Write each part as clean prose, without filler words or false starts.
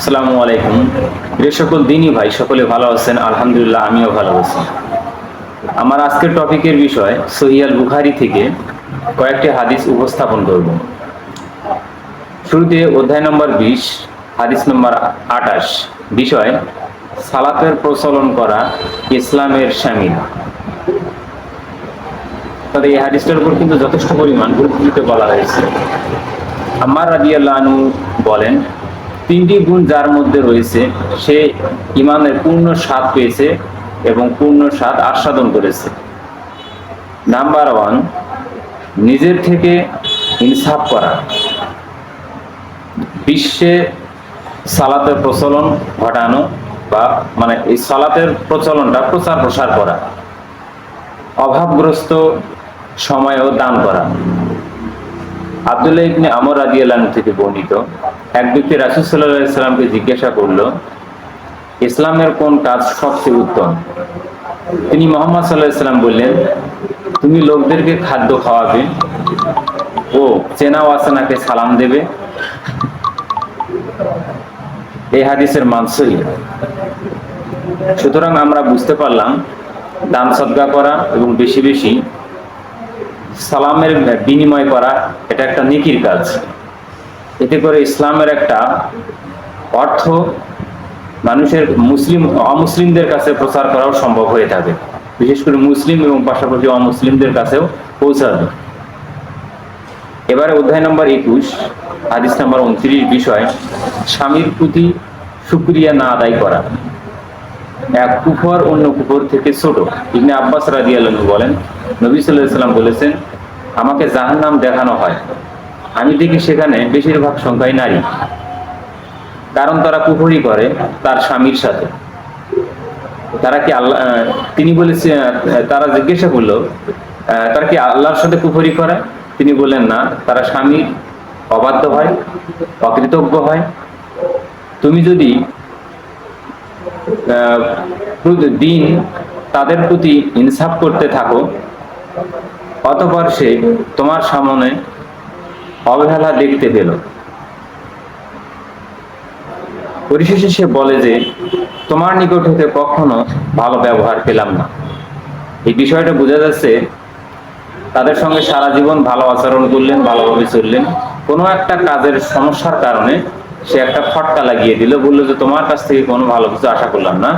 আসসালামু আলাইকুম। প্রিয় সকল দিনী ভাই, সকলে ভালো আছেন? আলহামদুলিল্লাহ, আমিও ভালো আছি। আমার আজকের টপিকের বিষয় সহিহ আল বুখারী থেকে কয়েকটি হাদিস উপস্থাপন করব। শুরুতে অধ্যায় নম্বর 20, হাদিস নম্বর 28, বিষয় সালাতের প্রচলন করা ইসলামের শামিল। তবে এই হাদিসটার উপর কিন্তু যথেষ্ট পরিমাণ গুরুত্ব দিতে বলা হয়েছে। আম্মার রাদিয়াল্লাহু আনহু বলেন, তিনটি গুণ যার মধ্যে রয়েছে সে ঈমানের পূর্ণ স্বাদ পেয়েছে এবং পূর্ণ স্বাদ আস্বাদন করেছে। নাম্বার 1, নিজের থেকে ইনসাফ করা, বিশ্বে সালাতের প্রচলন ঘটানো বা এই সালাতের প্রচলনটা প্রচার প্রসার করা, অভাবগ্রস্ত সময়েও দান করা। আব্দুল্লাহ ইবনে আমর রাদিয়াল্লাহু আনহু থেকে বর্ণিত, এক ব্যক্তি রাসূল সাল্লাল্লাহু আলাইহি সাল্লামকে জিজ্ঞাসা করলো, ইসলামের কোন কাজ সবচেয়ে উত্তম? তিনি মুহাম্মদ সাল্লাল্লাহু আলাইহি সাল্লাম বললেন, তুমি লোকদেরকে খাদ্য খাওয়াবে ও চেনা অচেনাকে সালাম দেবে। এই হাদিসের মান সহিহ। সুতরাং আমরা বুঝতে পারলাম দান সদকা করা এবং বেশি বেশি সালামের বিনিময় করা এটা একটা নেকির কাজ। এতে করে ইসলামের একটা অর্থ মানুষের অমুসলিমদের কাছে প্রচার করাও সম্ভব হয়ে থাকে, বিশেষ করে মুসলিম এবং পাশাপাশি অমুসলিমদের কাছেও পৌঁছাবে। এবারে অধ্যায় নম্বর 21, হাদিস নম্বর 29, বিষয় স্বামীর প্রতি শুকরিয়া না আদায় করা। এক কুফর অন্য কুফর থেকে ছোট। ইবনে আব্বাস রাদিয়াল্লাহু আনহু বলেন, নবী সাল্লাল্লাহু আলাইহি সাল্লাম বলেছেন, আমাকে জাহান্নাম দেখানো হয়, আমি দেখি সেখানে বেশিরভাগ সংখ্যায় নারী, কারণ তারা কুফরি করে তার স্বামীর সাথে। তারা কি আল্লাহ, তিনি বলেছেন, তারা জিজ্ঞাসা করলো, তারা কি আল্লাহর সাথে কুফরি করে? তিনি বললেন, না, তারা স্বামীর অবাধ্য হয়, অকৃতজ্ঞ হয়। তুমি যদি দিন তাদের প্রতি ইনসাফ করতে থাকো, অতঃপর সে তোমার সামনে অবহেলা দেখতে পেল। পরিশেষে সে বলে যে, তোমার নিকট হতে কখনো ভালো ব্যবহার পেলাম না। এই বিষয়টা বোঝা যাচ্ছে তাদের সঙ্গে সারা জীবন ভালো আচরণ করলেন, ভালোভাবে চললেন, কোনো একটা কাজের সমস্যার কারণে সে একটা ফটকা লাগিয়ে দিল, বললো যে তোমার কাছ থেকে কোনো ভালো কিছু আশা করলাম না।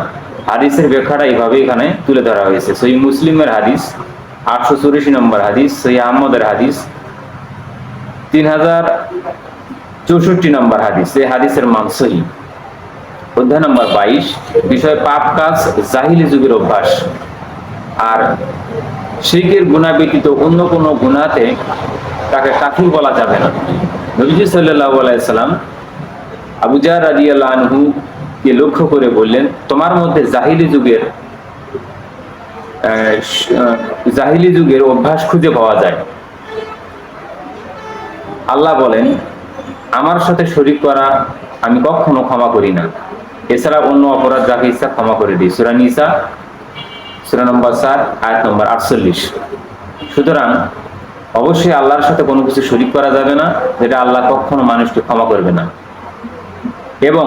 হাদিসের ব্যাখ্যাটা এইভাবে এখানে তুলে ধরা হয়েছে। সহিহ মুসলিমের হাদিস 884 নম্বর হাদিস, সহিহ আহমদের হাদিস 3064 নম্বর হাদিস। এই হাদিসের মান সহিহ। অধ্যায় নম্বর 22, বিষয় পাপ কাজ জাহিলি যুগের অভ্যাস। আর শিরকের গুনাহ ব্যতীত অন্য কোনো গুনাহতে তাকে কাফির বলা যাবে না। নবীজি সাল্লাল্লাহু আলাইহি সাল্লাম আবু জাহর রাদিয়াল্লাহু আনহু কে লক্ষ্য করে বললেন, তোমার মধ্যে জাহিলি যুগের অভ্যাস খুঁজে পাওয়া যায়। আল্লাহ বলেন, আমার সাথে শরীক করা আমি কখনো ক্ষমা করি না, এছাড়া অন্য অপরাধ যাকে ইচ্ছা ক্ষমা করে দিই। সূরা নিসা সূরা নম্বর 4, আয়াত নম্বর 48। সুতরাং অবশ্যই আল্লাহর সাথে কোনো কিছু শরীক করা যাবে না, যেটা আল্লাহ কখনো মানুষকে ক্ষমা করবে না। এবং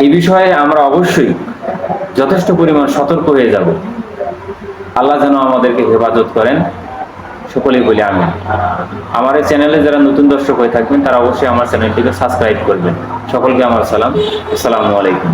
এই বিষয়ে আমরা অবশ্যই যথেষ্ট পরিমাণ সতর্ক হয়ে যাব। আল্লাহ যেন আমাদেরকে হেফাজত করেন, সকলেই বলি আমিন। আমার এই চ্যানেলে যারা নতুন দর্শক হয়ে থাকবেন তারা অবশ্যই আমার চ্যানেলটিকে সাবস্ক্রাইব করবেন। সকলকে আমার সালাম, আসসালামু আলাইকুম।